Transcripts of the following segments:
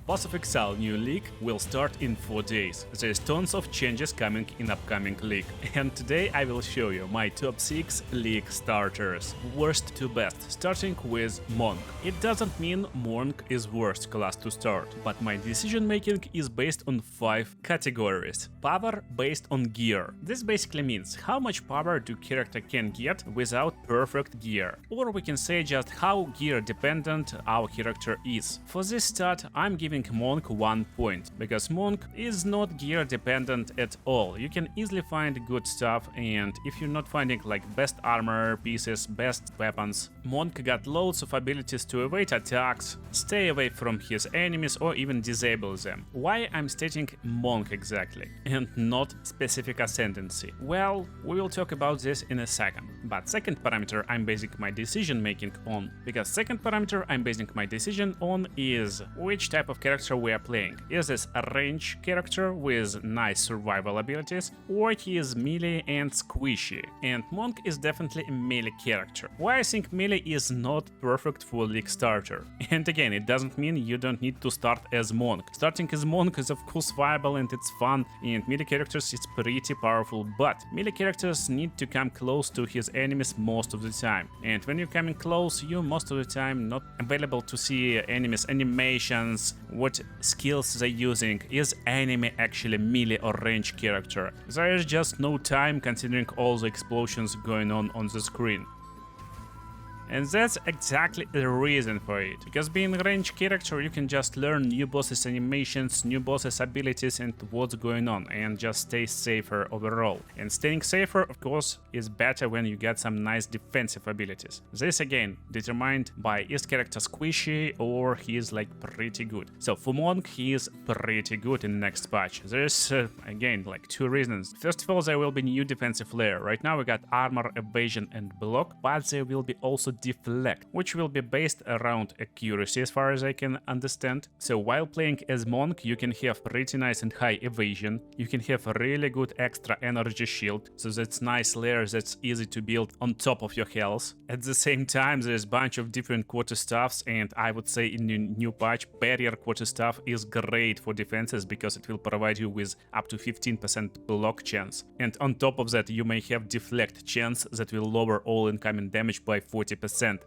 Path of Exile new league will start in 4 days. There's tons of changes coming in upcoming league. And today I will show you my top 6 league starters, worst to best, starting with Monk. It doesn't mean Monk is worst class to start, but my decision making is based on 5 categories. Power based on gear. This basically means how much power do character can get without perfect gear. Or we can say just how gear dependent our character is. For this start I'm giving Monk 1 point, because Monk is not gear dependent at all. You can easily find good stuff, and if you're not finding like best armor pieces, best weapons, Monk got loads of abilities to evade attacks, stay away from his enemies or even disable them. Why I'm stating Monk exactly and not specific ascendancy? Well, we will talk about this in a second. But second parameter I'm basing my decision making on, because second parameter I'm basing my decision on is which type of character we are playing. Is this a range character with nice survival abilities, or he is melee and squishy? And Monk is definitely a melee character. Why I think melee is not perfect for league starter. And again, it doesn't mean you don't need to start as Monk. Starting as Monk is of course viable and it's fun, and melee characters is pretty powerful, but melee characters need to come close to his enemies most of the time. And when you're coming close, you most of the time not available to see enemies animations, what skills they're using, is enemy actually melee or range character. There is just no time considering all the explosions going on the screen. And that's exactly the reason for it, because being a range character you can just learn new bosses animations, new bosses abilities and what's going on, and just stay safer overall. And staying safer of course is better when you get some nice defensive abilities. This again determined by is character squishy or he is like pretty good. So for Monk he is pretty good in the next patch. There's again like 2 reasons. First of all, there will be new defensive layer. Right now we got armor, evasion and block, but there will be also deflect, which will be based around accuracy as far as I can understand. So while playing as Monk you can have pretty nice and high evasion, you can have a really good extra energy shield, so that's nice layer that's easy to build on top of your health. At the same time there's a bunch of different quarterstaffs, and I would say in the new patch barrier quarterstaff is great for defenses because it will provide you with up to 15% block chance, and on top of that you may have deflect chance that will lower all incoming damage by 40%,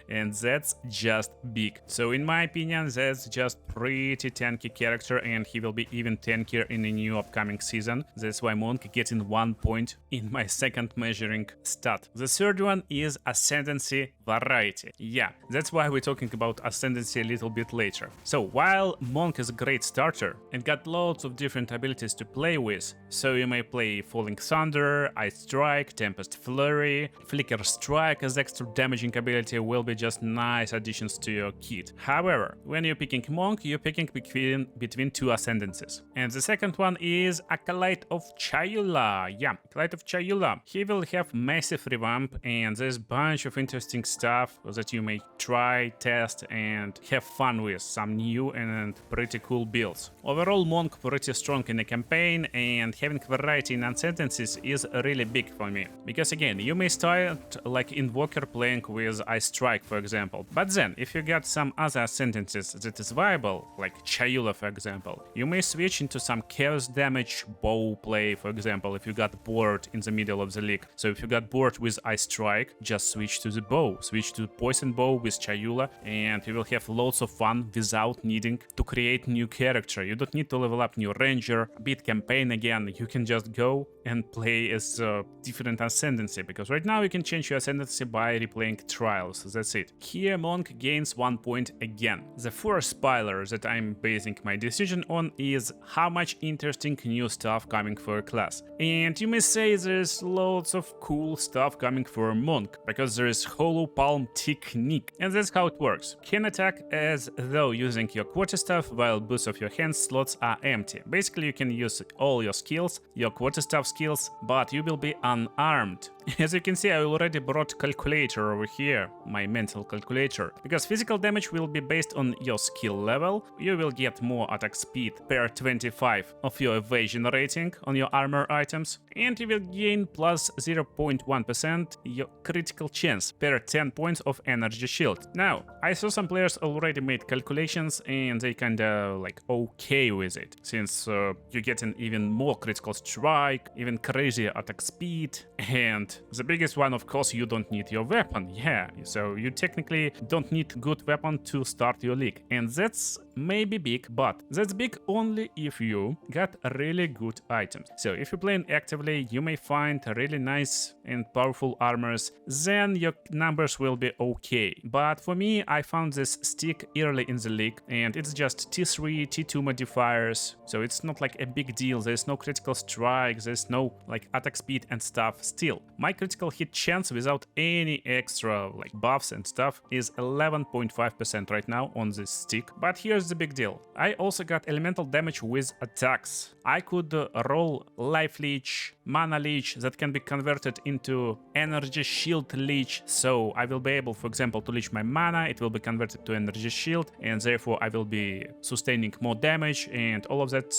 and that's just big. So in my opinion that's just pretty tanky character, and he will be even tankier in the new upcoming season. That's why Monk getting 1 point in my second measuring stat. The third one is ascendancy variety. Yeah, that's why we're talking about ascendancy a little bit later. So while Monk is a great starter and got loads of different abilities to play with, so you may play Falling Thunder, Ice Strike, Tempest Flurry, Flicker Strike as extra damaging ability will be just nice additions to your kit. However, when you're picking Monk, you're picking between 2 ascendancies. And the second one is Acolyte of Chayula. Yeah, Acolyte of Chayula. He will have massive revamp, and there's a bunch of interesting stuff that you may try, test, and have fun with. Some new and pretty cool builds. Overall, Monk pretty strong in the campaign, and having variety in ascendancies is really big for me. Because again, you may start like Invoker playing with Ice Strike for example, but then if you get some other ascendancies that is viable, like Chayula for example, you may switch into some chaos damage bow play for example if you got bored in the middle of the league. So if you got bored with Ice Strike, just switch to the bow, switch to poison bow with Chayula, and you will have loads of fun without needing to create new character. You don't need to level up new ranger, beat campaign again, you can just go and play as a different ascendancy, because right now you can change your ascendancy by replaying trials. That's it. Here Monk gains 1 point again. The first pillar that I'm basing my decision on is how much interesting new stuff coming for a class. And you may say there's loads of cool stuff coming for a Monk, because there is Hollow Palm technique, and that's how it works. Can attack as though using your quarterstaff while both of your hand slots are empty. Basically you can use all your skills, your quarterstaff skills, but you will be unarmed. As you can see, I already brought calculator over here. my mental calculator, because physical damage will be based on your skill level. You will get more attack speed per 25 of your evasion rating on your armor items, and you will gain plus 0.1% your critical chance per 10 points of energy shield. Now, I saw some players already made calculations and they kinda like okay with it, since you get an even more critical strike, even crazier attack speed, and the biggest one, of course, you don't need your weapon. Yeah, so you technically don't need good weapon to start your league, and that's maybe big, but that's big only if you got really good items. So if you're playing actively, you may find really nice and powerful armors, then your numbers will be okay. But for me, I found this stick early in the league, and it's just T3, T2 modifiers, so it's not like a big deal. There's no critical strike, there's no like attack speed and stuff. Still, my critical hit chance without any extra like buffs and stuff is 11.5% right now on this stick. But here's the big deal. I also got elemental damage with attacks. I could roll life leech, mana leech that can be converted into energy shield leech, so I will be able, for example, to leech my mana, it will be converted to energy shield, and therefore I will be sustaining more damage, and all of that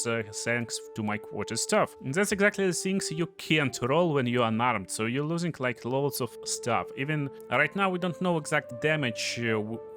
thanks to my quarter stuff. And that's exactly the things you can't roll when you are unarmed, so you're losing like loads of stuff. Even right now we don't know exact damage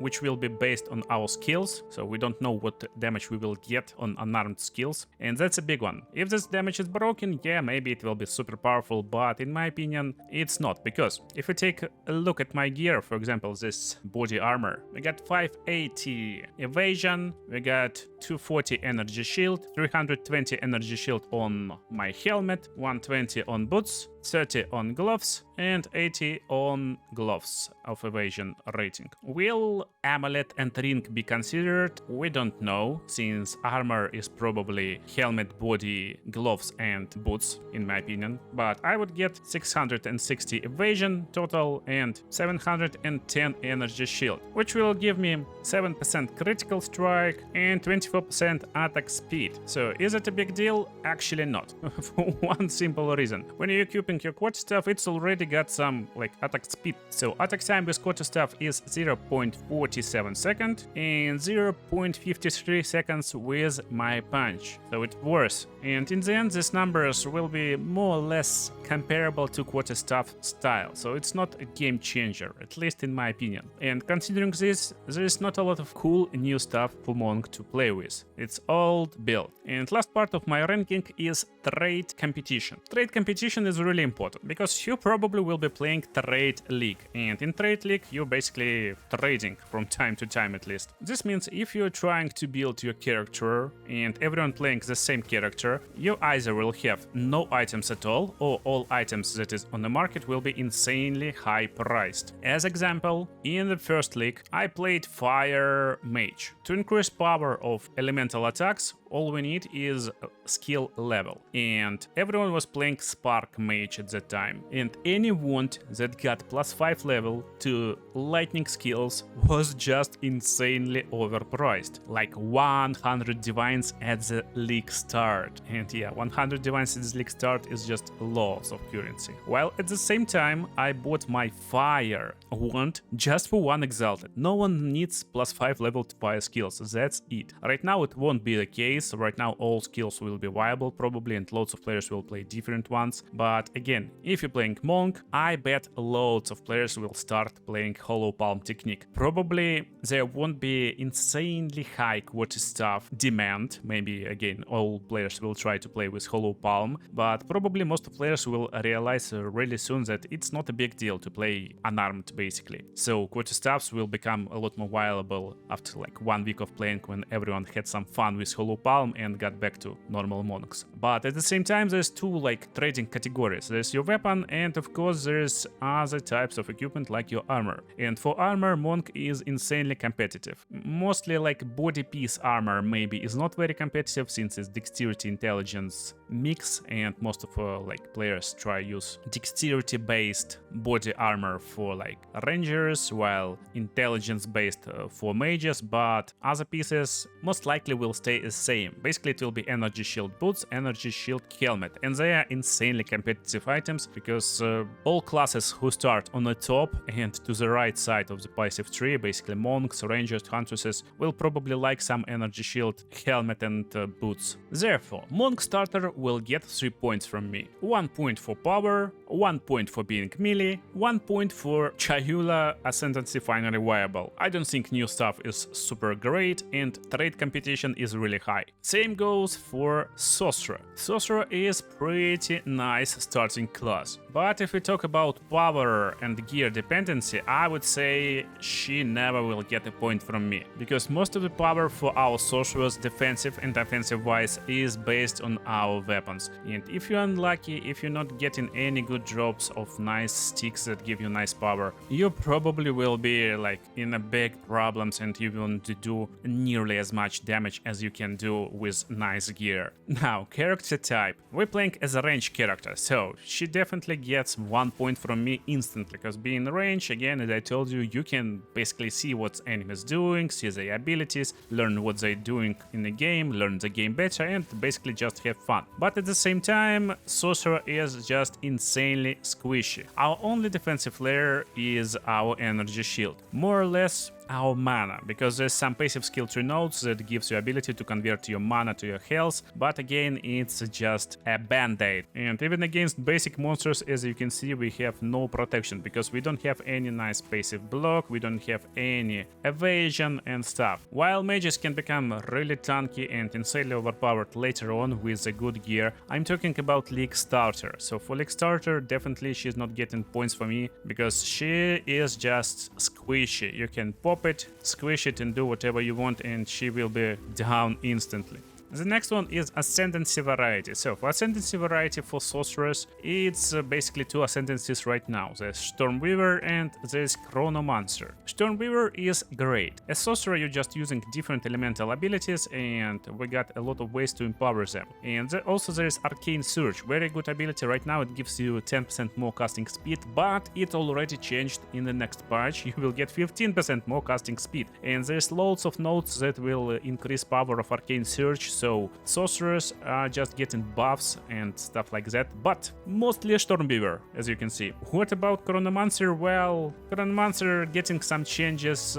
which will be based on our skills, so we don't know what damage we will get on unarmed skills, and that's a big one. If this damage is broken, yeah, maybe it will be super powerful, but in my opinion it's not, because if we take a look at my gear, for example this body armor, we got 580 evasion, we got 240 energy shield, 320 energy shield on my helmet, 120 on boots, 30 on gloves, and 80 on gloves of evasion rating. Will amulet and ring be considered? We don't know, since armor is probably helmet, body, gloves and boots in my opinion, but I would get 660 evasion total and 710 energy shield, which will give me 7% critical strike and 24% attack speed. So is it a big deal? Actually not. For one simple reason. When you're equipping your quarter staff, it's already got some like attack speed. So attack time with quarter staff is 0.47 seconds and 0.53 seconds with my punch. So it's worse. And in the end, these numbers will be more or less comparable to quarter staff style. So it's not a game changer, at least in my opinion. And considering this, there is not a lot of cool new stuff for Monk to play with. It's old build. And last part of my ranking is trade competition. Trade competition is really important because you probably will be playing trade league, and in trade league you're basically trading from time to time at least. This means if you're trying to build your character and everyone playing the same character, you either will have no items at all, or all items that is on the market will be insanely high priced. As example, in the first league I played Fire Mage. To increase power of elemental attacks, all we need is skill level, and everyone was playing Spark Mage at that time, and any wand that got +5 level to lightning skills was just insanely overpriced, like 100 divines at the league start. And yeah, 100 divines at the league start is just lots of currency. While at the same time I bought my fire wand just for one exalted. No one needs +5 level to fire skills, that's it. Right now it won't be the case. Right now all skills will be viable probably, and lots of players will play different ones. But again, if you're playing Monk, I bet loads of players will start playing Hollow Palm technique. Probably there won't be insanely high quarter staff demand. Maybe again all players will try to play with Hollow Palm, but probably most players will realize really soon that it's not a big deal to play unarmed basically. So quarter staffs will become a lot more viable after like 1 week of playing, when everyone had some fun with Hollow Palm and got back to normal monks. But at the same time there's two like trading categories. There's your weapon, and of course there's other types of equipment like your armor. And for armor, Monk is insanely competitive. Mostly like body piece armor maybe is not very competitive, since its dexterity intelligence mix, and most of like players try use dexterity based body armor for like rangers, while intelligence based for mages, but other pieces most likely will stay the same. Basically it will be energy shield boots, energy shield helmet, and they are insanely competitive items because all classes who start on the top and to the right side of the passive tree, basically monks, rangers, huntresses, will probably like some energy shield, helmet and boots. Therefore, monk starter will get 3 points from me. 1 point for power, 1 point for being melee, 1 point for Chayula Ascendancy finally viable. I don't think new stuff is super great and trade competition is really high. Same goes for Sorcerer. Sorcerer is pretty nice starting class, but if we talk about power and gear dependency, I would say she never will get a point from me, because most of the power for our sorcerers, defensive and offensive wise, is based on our weapons. And if you're unlucky, if you're not getting any good drops of nice sticks that give you nice power, you probably will be like in a big problems and you won't do nearly as much damage as you can do with nice gear. Now, character type. We're playing as a range character, so she definitely gets 1 point from me instantly, because being range, again, as I told you, you can basically see what enemies doing, see their abilities, learn what they're doing in the game, learn the game better, and basically just have fun. But at the same time, Sorcerer is just insanely squishy. Our only defensive layer is our energy shield. More or less our mana, because there's some passive skill tree nodes that gives you ability to convert your mana to your health, but again it's just a band-aid. And even against basic monsters, as you can see, we have no protection, because we don't have any nice passive block, we don't have any evasion and stuff. While mages can become really tanky and insanely overpowered later on with a good gear, I'm talking about League Starter. So for League Starter, definitely she's not getting points for me, because she is just squishy. You can pop it, squish it and do whatever you want and she will be down instantly. The next one is Ascendancy variety. So for Ascendancy variety for sorcerers, it's basically 2 ascendancies right now. There's Stormweaver and there's Chronomancer. Stormweaver is great. As sorcerer, you're just using different elemental abilities and we got a lot of ways to empower them. And also there is Arcane Surge, very good ability. Right now it gives you 10% more casting speed, but it already changed in the next patch. You will get 15% more casting speed. And there's loads of nodes that will increase power of Arcane Surge. So sorcerers are just getting buffs and stuff like that, but mostly a Stormweaver, as you can see. What about Chronomancer? Well, Chronomancer getting some changes,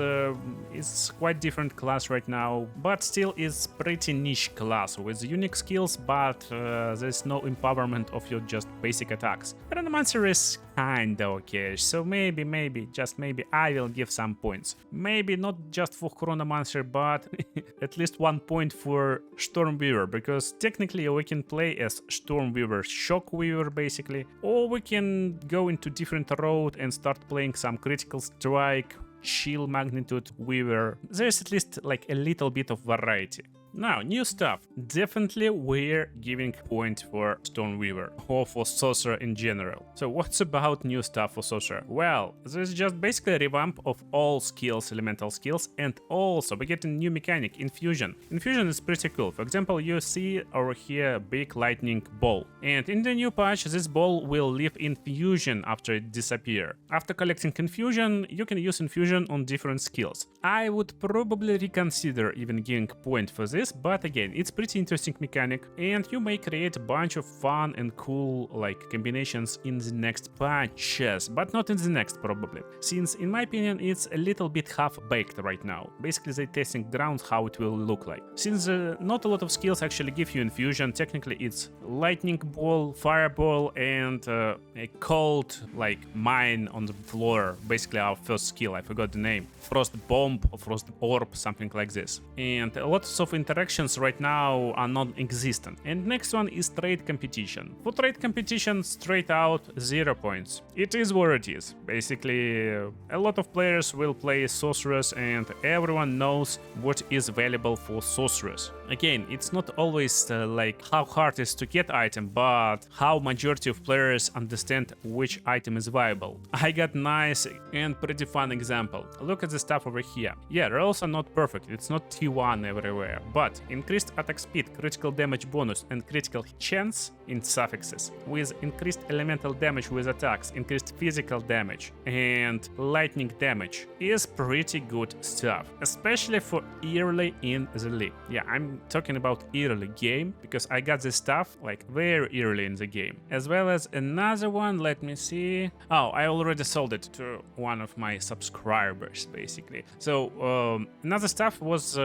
is quite different class right now, but still is pretty niche class with unique skills, but there's no empowerment of your just basic attacks. Chronomancer is kinda okay, so maybe, just maybe I will give some points. Maybe not just for Chronomancer, but at least 1 point for Stormweaver, because technically we can play as Stormweaver Shockweaver basically, or we can go into different road and start playing some Critical Strike, Chill Magnitude Weaver. There's at least like a little bit of variety. Now, new stuff. Definitely we're giving point for Stormweaver or for Sorcerer in general. So what's about new stuff for Sorcerer? Well, there's just basically a revamp of all skills, elemental skills, and also we get a new mechanic, Infusion. Infusion is pretty cool. For example, you see over here big lightning ball. And in the new patch, this ball will leave Infusion after it disappears. After collecting Infusion, you can use Infusion on different skills. I would probably reconsider even giving point for this, but again, it's pretty interesting mechanic and you may create a bunch of fun and cool like combinations in the next patches, but not in the next probably, since in my opinion it's a little bit half-baked right now. Basically they're testing grounds how it will look like. Since not a lot of skills actually give you Infusion, technically it's lightning ball, fireball, and a cold like mine on the floor, basically our first skill, I forgot the name, frost bomb or frost orb, something like this. And lots of interactions right now are non-existent. And next one is trade competition. For trade competition, straight out 0 points. It is what it is. Basically, a lot of players will play sorcerers and everyone knows what is valuable for sorcerers. Again, it's not always like how hard it is to get item, but how majority of players understand which item is viable. I got nice and pretty fun example. Look at the stuff over here. Yeah, rolls are not perfect, it's not T1 everywhere, but but increased attack speed, critical damage bonus, and critical chance in suffixes, with increased elemental damage with attacks, increased physical damage, and lightning damage is pretty good stuff, especially for early in the league. Yeah, I'm talking about early game because I got this stuff like very early in the game. As well as another one, let me see. Oh, I already sold it to one of my subscribers, basically. So another stuff was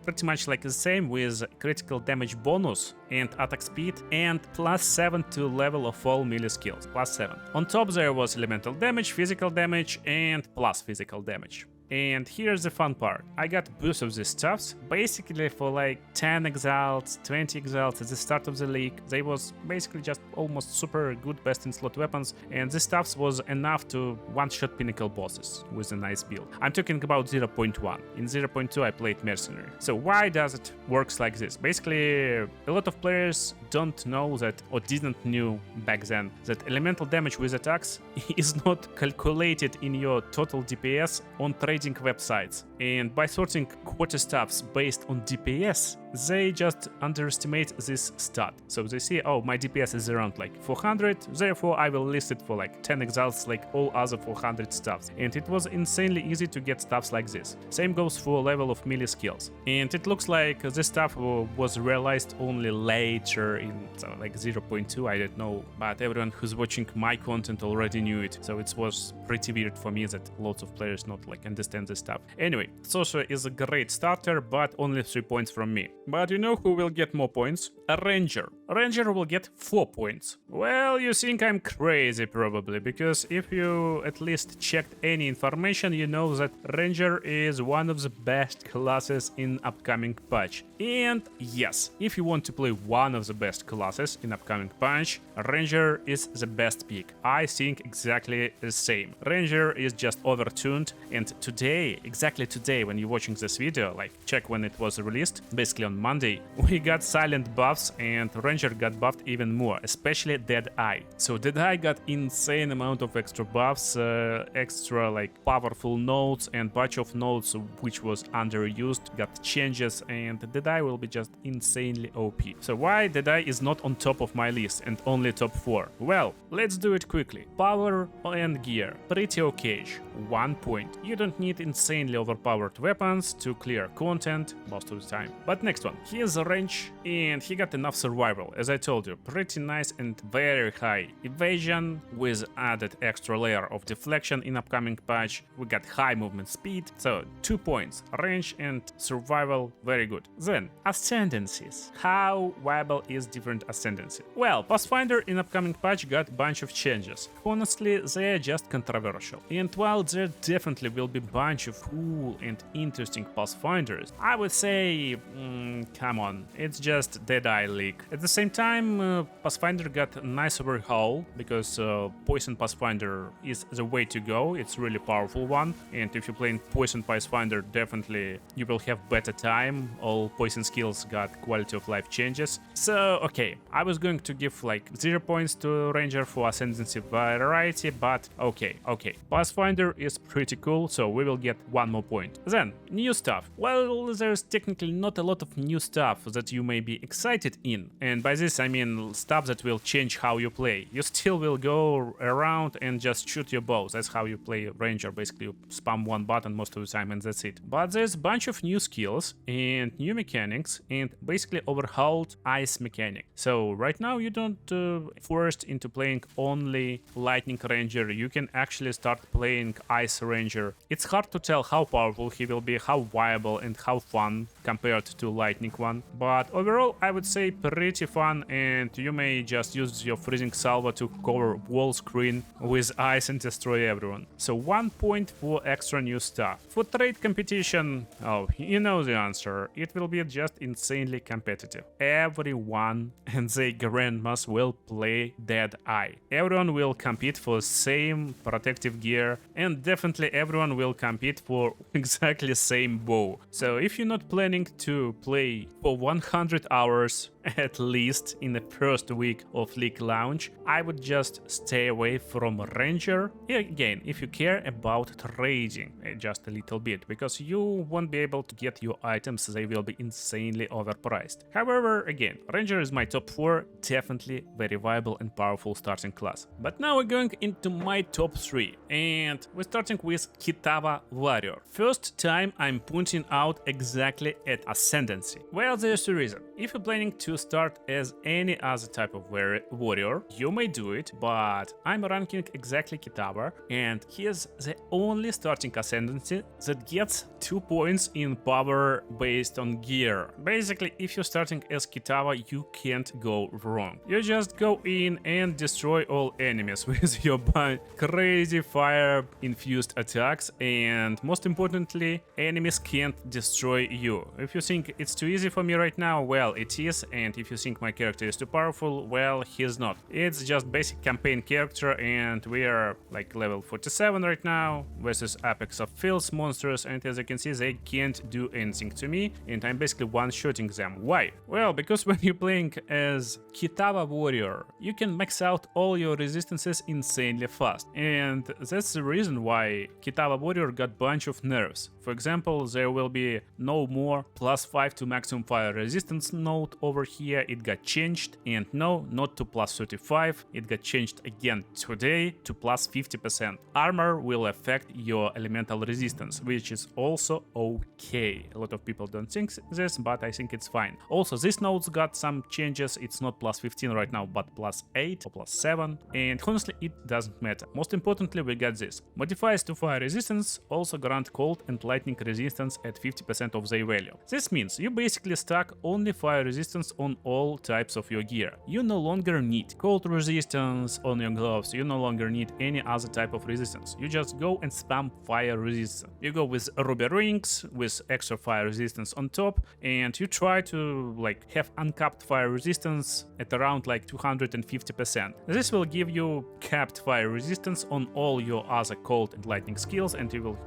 pretty much like the same, with critical damage bonus and attack speed and +7 to level of all melee skills, +7. On top there was elemental damage, physical damage, and plus physical damage. And here's the fun part. I got both of these stuffs basically for like 10 exiles, 20 exiles at the start of the league. They was basically just almost super good best in slot weapons, and this stuffs was enough to one-shot pinnacle bosses with a nice build. I'm talking about 0.1. In 0.2 I played mercenary. So why does it works like this? Basically, a lot of players don't know that, or didn't knew back then, that elemental damage with attacks is not calculated in your total DPS on trading websites, and by sorting quarter stuffs based on DPS, they just underestimate this stat. So they see, oh, my DPS is around like 400, therefore I will list it for like 10 exiles like all other 400 stuffs. And it was insanely easy to get stuffs like this. Same goes for level of melee skills. And it looks like this stuff was realized only later in like 0.2, I don't know, but everyone who's watching my content already knew it. So it was pretty weird for me that lots of players not like understand this stuff. Anyway, Sosha is a great starter, but only 3 points from me. But you know who will get more points? A Ranger. Ranger will get 4 points. Well, you think I'm crazy probably, because if you at least checked any information, you know that Ranger is one of the best classes in upcoming patch. And yes, if you want to play one of the best classes in upcoming patch, Ranger is the best pick. I think exactly the same. Ranger is just overtuned, and today, exactly today when you're watching this video, like check when it was released, basically on Monday, we got silent buffs and Ranger got buffed even more, especially Deadeye. So Deadeye got insane amount of extra buffs, extra like powerful nodes, and bunch of nodes which was underused got changes, and Deadeye will be just insanely OP. So why Deadeye is not on top of my list and only top 4? Well, let's do it quickly. Power and gear, pretty okay, 1 point. You don't need insanely overpowered weapons to clear content most of the time. But next one, he has a range and he got enough survival, as I told you, pretty nice and very high evasion with added extra layer of deflection in upcoming patch. We got high movement speed, so 2 points, range and survival, very good. Then ascendancies. How viable is different ascendancy? Well, Pathfinder in upcoming patch got bunch of changes. Honestly, they're just controversial, and while there definitely will be bunch of cool and interesting Pathfinders, I would say, come on, it's just Deadeye League. At the same time, Pathfinder got a nice overhaul, because Poison Pathfinder is the way to go. It's really powerful one, and if you're playing Poison Pathfinder, definitely you will have better time. All poison skills got quality of life changes. So okay, I was going to give like 0 points to Ranger for ascendancy variety, but okay. Pathfinder is pretty cool, so we will get 1 more point. Then, new stuff. Well, there's technically not a lot of new stuff that you may be excited in, and by this I mean stuff that will change how you play. You still will go around and just shoot your bows. That's how you play Ranger. Basically, you spam one button most of the time and that's it. But there's a bunch of new skills and new mechanics, and basically overhauled ice mechanic. So right now you don't forced into playing only Lightning Ranger. You can actually start playing Ice Ranger. It's hard to tell how powerful he will be, how viable and how fun compared to Lightning one. But overall, I would say pretty fun, and you may just use your freezing salvo to cover wall screen with ice and destroy everyone. So 1 point for extra new stuff. For trade competition, oh, you know the answer. It will be just insanely competitive. Everyone and their grandmas will play Deadeye. Everyone will compete for the same protective gear, and definitely everyone will compete for exactly same bow. So if you're not planning to play for 100 hours at least in the first week of League launch, I would just stay away from Ranger. Again, if you care about trading just a little bit, because you won't be able to get your items, they will be insanely overpriced. However, again, Ranger is my top 4, definitely very viable and powerful starting class. But now we're going into my top 3, and we're starting with Kitava Warrior. First time I'm pointing out exactly at Ascendancy. Well, there's a reason. If you're planning to start as any other type of warrior, you may do it, but I'm ranking exactly Kitava, and he is the only starting Ascendancy that gets 2 points in power based on gear. Basically, if you're starting as Kitava, you can't go wrong. You just go in and destroy all enemies with your crazy fire-infused attacks, and most importantly, enemies can't destroy you. If you think it's too easy for me right now, well, it is, and if you think my character is too powerful, well, he's not. It's just basic campaign character, and we are like level 47 right now versus Apex of Fields monsters, and as you can see, they can't do anything to me, and I'm basically one-shotting them. Why? Well, because when you're playing as Kitava Warrior, you can max out all your resistances insanely fast, and that's the reason why Kitava Warrior got bunch of nerfs. For example, there will be no more +5 to maximum fire resistance node over here, it got changed, and no, not to +35, it got changed again today to +50%. Armor will affect your elemental resistance, which is also okay. A lot of people don't think this, but I think it's fine. Also, this node's got some changes, it's not +15 right now, but +8 or +7, and honestly, it doesn't matter. Most importantly, we got this. Modifiers to fire resistance also grant cold and lightning resistance at 50% of their value. This means you basically stack only fire resistance on all types of your gear. You no longer need cold resistance on your gloves, you no longer need any other type of resistance. You just go and spam fire resistance. You go with ruby rings, with extra fire resistance on top, and you try to like have uncapped fire resistance at around like 250%. This will give you capped fire resistance on all your other cold and lightning skills, and you will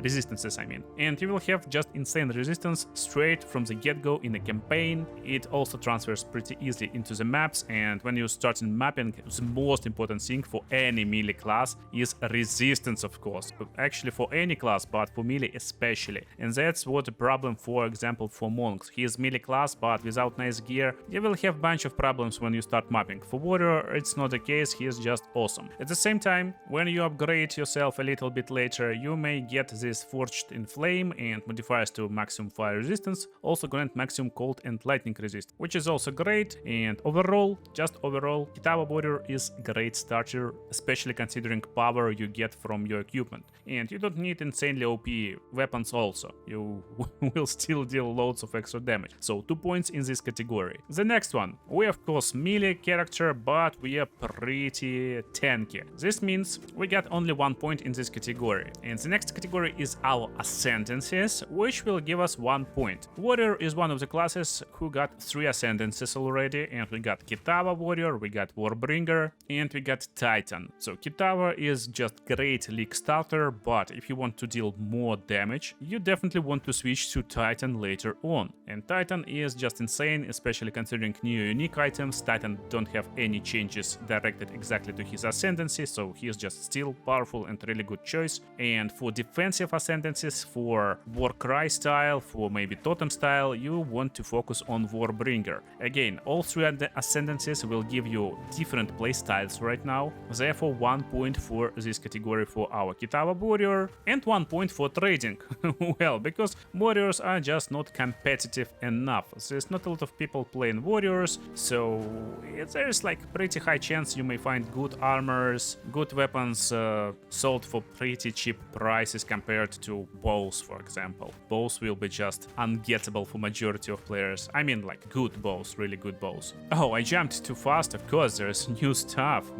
resistances, I mean. And you will have just insane resistance straight from the get-go in the campaign. It also transfers pretty easily into the maps, and when you start in mapping, the most important thing for any melee class is resistance, of course. Actually for any class, but for melee especially. And that's what the problem, for example, for monks. He is melee class, but without nice gear, you will have bunch of problems when you start mapping. For warrior, it's not the case, he is just awesome. At the same time, when you upgrade yourself a little bit later, you may get this Forged in Flame, and modifiers to maximum fire resistance also grant maximum cold and lightning resist, which is also great. And overall, Kitava Warrior is great starter, especially considering power you get from your equipment. And you don't need insanely OP weapons also, you will still deal loads of extra damage. So 2 points in this category. The next one, we of course melee character, but we are pretty tanky. This means we got only 1 point in this category. And the next category is our Ascendancies, which will give us 1 point. Warrior is one of the classes who got 3 Ascendancies already, and we got Kitava Warrior, we got Warbringer, and we got Titan. So Kitava is just great League starter, but if you want to deal more damage, you definitely want to switch to Titan later on. And Titan is just insane, especially considering new unique items. Titan don't have any changes directed exactly to his Ascendancy, so he is just still powerful and really good choice. And for defensive Ascendancies, for Warcry style, for maybe Totem style, you want to focus on Warbringer. Again, all 3 Ascendancies will give you different playstyles right now, therefore 1 point for this category for our Kitava Warrior, and 1 point for trading. Well, because warriors are just not competitive enough. There's not a lot of people playing warriors, so there's like pretty high chance you may find good armors, good weapons sold for pretty cheap prices compared to bows, for example. Bows will be just ungettable for majority of players. I mean like good bows, really good bows. Oh, I jumped too fast. Of course, there's new stuff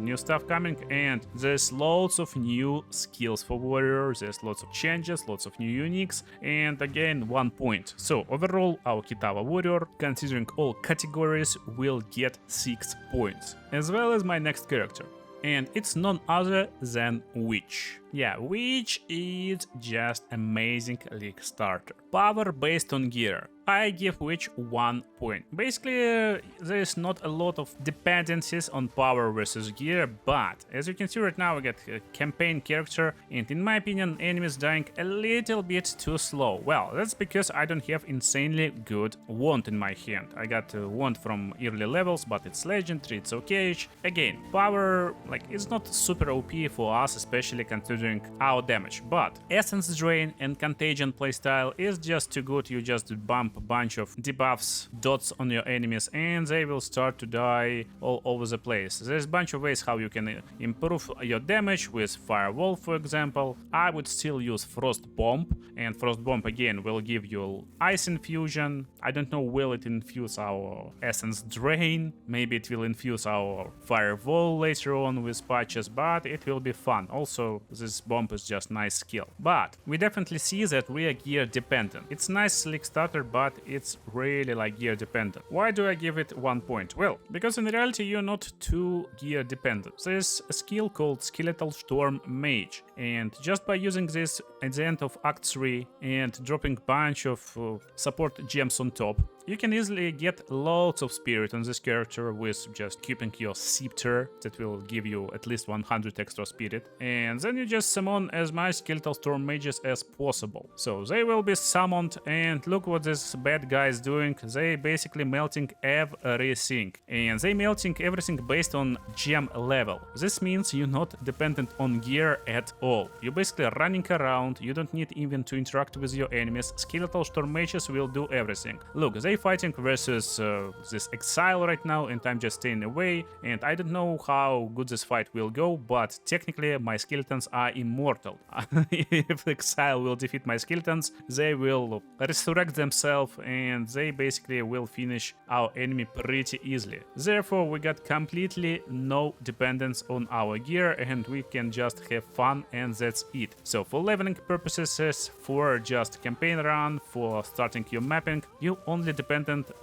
coming, and there's loads of new skills for warriors, there's lots of changes, lots of new uniques, and again 1 point. So overall, our Kitava Warrior, considering all categories, will get 6 points, as well as my next character. And it's none other than Witch. Yeah, which is just amazing league starter. Power based on gear. I give Witch 1 point. Basically, there is not a lot of dependencies on power versus gear, but as you can see right now, we get a campaign character, and in my opinion, enemies dying a little bit too slow. Well, that's because I don't have insanely good wand in my hand. I got a wand from early levels, but it's legendary, it's okay. Again, power, like, it's not super OP for us, especially considering our damage, but Essence Drain and Contagion playstyle is just too good. You just bump a bunch of debuffs, dots on your enemies, and they will start to die all over the place. There's a bunch of ways how you can improve your damage with Firewall, for example. I would still use Frost Bomb, and Frost Bomb again will give you Ice Infusion. I don't know, will it infuse our Essence Drain? Maybe it will infuse our Firewall later on with patches, but it will be fun. Also, this bomb is just nice skill. But we definitely see that we are gear dependent. It's nice league starter, but it's really like gear dependent. Why do I give it 1 point? Well, because in reality you're not too gear dependent. There's a skill called Skeletal Storm Mage, and just by using this at the end of Act 3 and dropping bunch of support gems on top, you can easily get loads of spirit on this character with just keeping your scepter that will give you at least 100 extra spirit, and then you just summon as much Skeletal Storm Mages as possible. So they will be summoned, and look what this bad guy is doing. They basically melting everything, and they melting everything based on gem level. This means you're not dependent on gear at all. You're basically running around, you don't need even to interact with your enemies. Skeletal Storm Mages will do everything. Look, they fighting versus this Exile right now, and I'm just staying away, and I don't know how good this fight will go, but technically my skeletons are immortal. If Exile will defeat my skeletons, they will resurrect themselves, and they basically will finish our enemy pretty easily. Therefore, we got completely no dependence on our gear, and we can just have fun, and that's it. So for leveling purposes, for just campaign run, for starting your mapping, you only dependent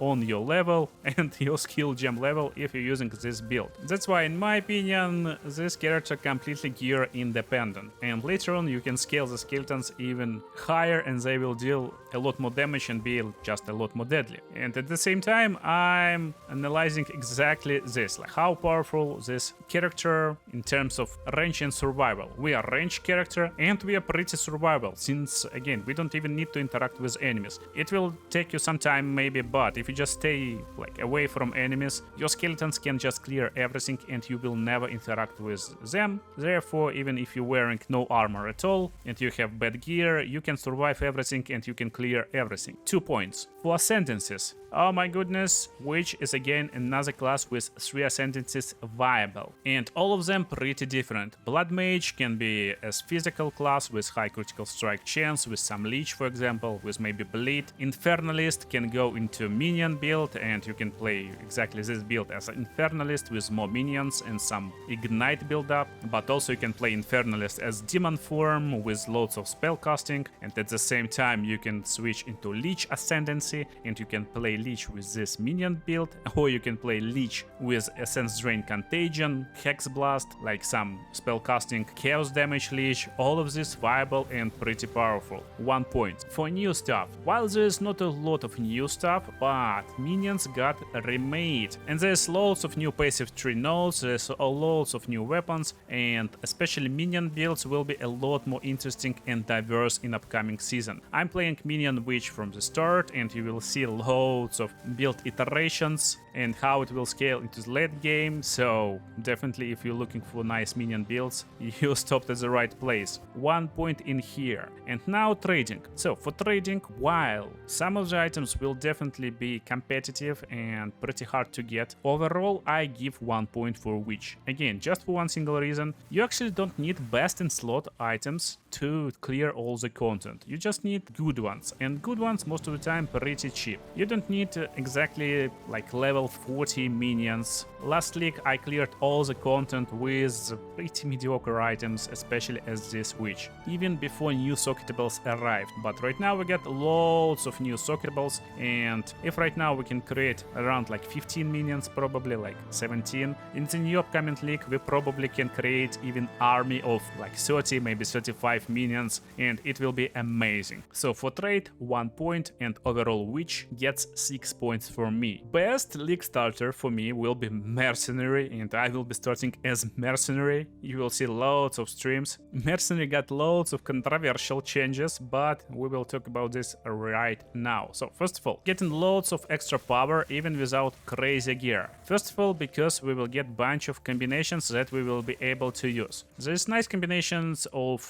on your level and your skill gem level if you're using this build. That's why, in my opinion, this character completely gear independent, and later on you can scale the skeletons even higher, and they will deal a lot more damage and be just a lot more deadly. And at the same time, I'm analyzing exactly this, like how powerful this character in terms of range and survival. We are range character, and we are pretty survival, since again we don't even need to interact with enemies. It will take you some time maybe, but if you just stay like away from enemies, your skeletons can just clear everything, and you will never interact with them. Therefore, even if you're wearing no armor at all and you have bad gear, you can survive everything and you can clear everything. 2 points. For ascendancies, oh my goodness, Witch is again another class with 3 ascendancies viable, and all of them pretty different. Blood Mage can be a physical class with high critical strike chance, with some leech for example, with maybe bleed. Infernalist can go into minion build, and you can play exactly this build as an Infernalist with more minions and some ignite build up, but also you can play Infernalist as demon form with loads of spell casting, and at the same time you can switch into Leech ascendancy, and you can play Leech with this minion build, or you can play Leech with Essence Drain Contagion, Hex Blast, like some spellcasting Chaos Damage Leech. All of this viable and pretty powerful. 1 point. For new stuff, while there's not a lot of new stuff, but minions got remade, and there's loads of new passive tree nodes, there's loads of new weapons, and especially minion builds will be a lot more interesting and diverse in upcoming season. I'm playing Minion Witch from the start, and you will see loads of build iterations and how it will scale into the late game, so definitely if you're looking for nice minion builds, you stopped at the right place. 1 point in here. And now trading. So for trading, while some of the items will definitely be competitive and pretty hard to get, overall I give 1 point for Witch. Again, just for one single reason, you actually don't need best in slot items to clear all the content. You just need good ones, and good ones most of the time pretty cheap. You don't need exactly like level 40 minions. Last league I cleared all the content with pretty mediocre items, especially as this Witch, even before new socketables arrived. But right now we get loads of new socketables, and and if right now we can create around like 15 minions, probably like 17, in the new upcoming league we probably can create even army of like 30, maybe 35 minions, and it will be amazing. So for trade 1 point, and overall witch gets 6 points for me. Best league starter for me will be mercenary, and I will be starting as mercenary. You will see loads of streams. Mercenary got loads of controversial changes, but we will talk about this right now. So first of all, getting loads of extra power even without crazy gear. First of all, because we will get bunch of combinations that we will be able to use. There's nice combinations of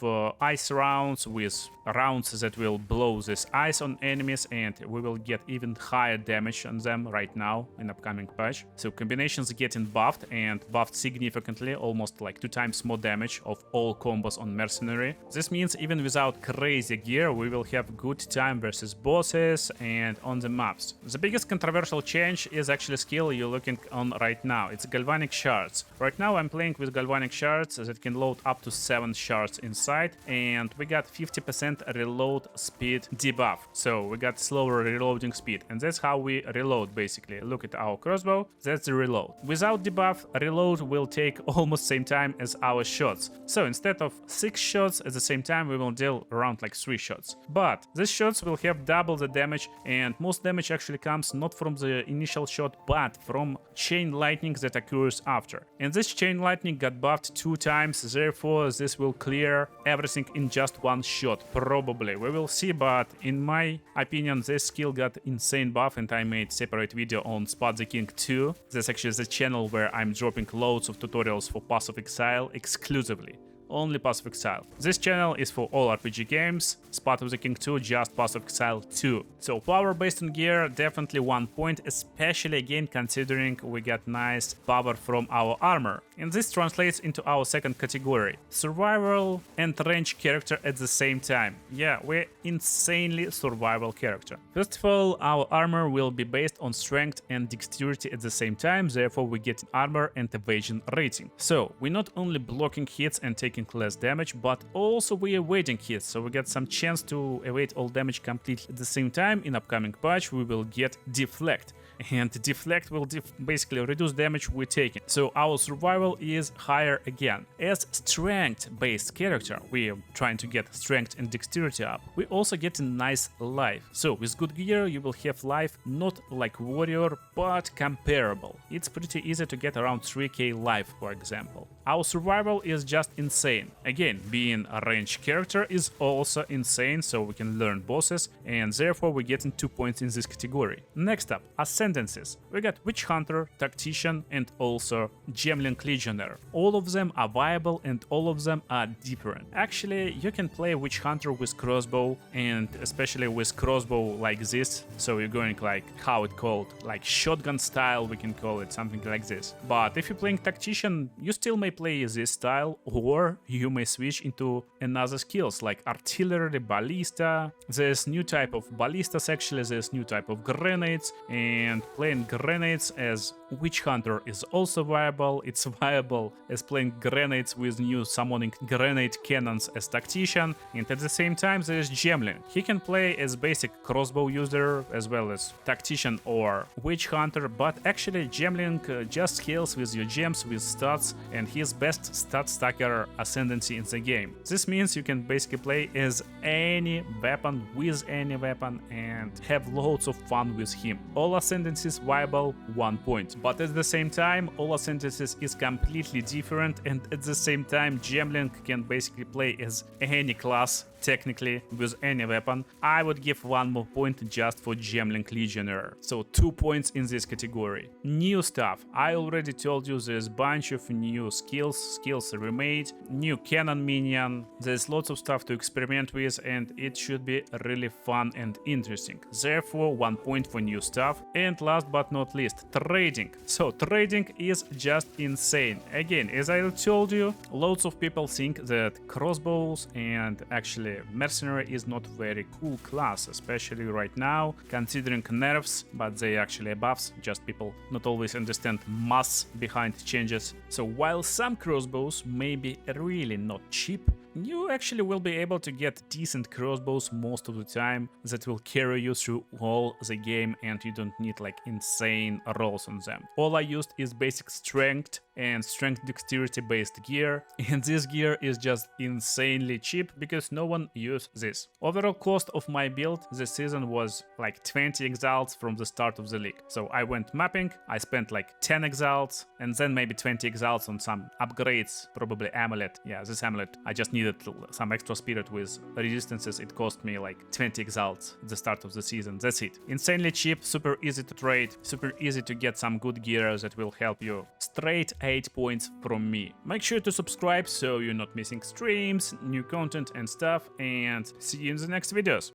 ice rounds with rounds that will blow this ice on enemies, and we will get even higher damage on them right now in upcoming patch. So combinations getting buffed, and buffed significantly, almost like 2 times more damage of all combos on mercenary. This means even without crazy gear we will have good time versus bosses and on the maps. The biggest controversial change is actually skill you're looking on right now. It's galvanic shards. Right now I'm playing with galvanic shards that can load up to 7 shards inside, and we got 50% reload speed debuff. So we got slower reloading speed, and that's how we reload basically. Look at our crossbow, that's the reload. Without debuff, reload will take almost same time as our shots. So instead of 6 shots at the same time, we will deal around like 3 shots. But these shots will have double the damage, and most damage actually comes not from the initial shot, but from chain lightning that occurs after. And this chain lightning got buffed 2 times, therefore this will clear everything in just 1 shot. Probably, we will see, but in my opinion this skill got insane buff, and I made separate video on Spot the King 2. That's actually the channel where I'm dropping loads of tutorials for Path of Exile exclusively. Only Path of Exile. This channel is for all RPG games, Path of the King 2, just Path of Exile 2. So power based on gear, definitely 1 point, especially again considering we got nice power from our armor. And this translates into our second category, survival and range character at the same time. Yeah, we're insanely survival character. First of all, our armor will be based on strength and dexterity at the same time, therefore we get armor and evasion rating. So we're not only blocking hits and taking less damage, but also we are evading hits, so we get some chance to evade all damage completely. At the same time, in upcoming patch we will get deflect, and deflect will basically reduce damage we're taking. So our survival is higher again. As strength based character, we are trying to get strength and dexterity up. We also get a nice life. So with good gear you will have life not like warrior, but comparable. It's pretty easy to get around 3k life, for example. Our survival is just insane. Again, being a ranged character is also insane, so we can learn bosses, and therefore we're getting 2 points in this category. Next up, ascendancies. We got Witch Hunter, Tactician, and also Gemling Legionnaire. All of them are viable and all of them are different. Actually, you can play Witch Hunter with crossbow, and especially with crossbow like this, so you're going like, how it called, like shotgun style, we can call it something like this. But if you're playing Tactician, you still may play this style, or you may switch into another skills like artillery, ballista. There's new type of ballistas, actually there's new type of grenades, and playing grenades as Witch Hunter is also viable. It's viable as playing grenades with new summoning grenade cannons as Tactician, and at the same time there's Gemling. He can play as basic crossbow user as well as Tactician or Witch Hunter, but actually Gemling just scales with your gems, with stats, and his best stat stacker ascendancy in the game. This means you can basically play as any weapon, with any weapon, and have loads of fun with him. All ascendancies viable, 1 point. But at the same time, all ascendancies is completely different, and at the same time Gemling can basically play as any class technically with any weapon. I would give 1 more point just for Gemling Legionnaire. So 2 points in this category. New stuff. I already told you there's a bunch of new skills remade, new cannon minion. There's lots of stuff to experiment with, and it should be really fun and interesting. Therefore 1 point for new stuff. And last but not least, trading. So trading is just insane. Again, as I told you, lots of people think that crossbows and actually mercenary is not very cool class, especially right now, considering nerfs, but they actually buffs, just people not always understand mass behind changes. So while some crossbows may be really not cheap, you actually will be able to get decent crossbows most of the time that will carry you through all the game, and you don't need like insane rolls on them. All I used is basic strength and strength dexterity based gear, and this gear is just insanely cheap because no one used this. Overall cost of my build this season was like 20 exiles from the start of the league. So I went mapping, I spent like 10 exiles and then maybe 20 exiles on some upgrades, probably amulet. Yeah, this amulet, I just needed some extra spirit with resistances. It cost me like 20 exiles at the start of the season. That's it. Insanely cheap, super easy to trade, super easy to get some good gear that will help you. Straight 8 points from me. Make sure to subscribe so you're not missing streams, new content and stuff, and see you in the next videos.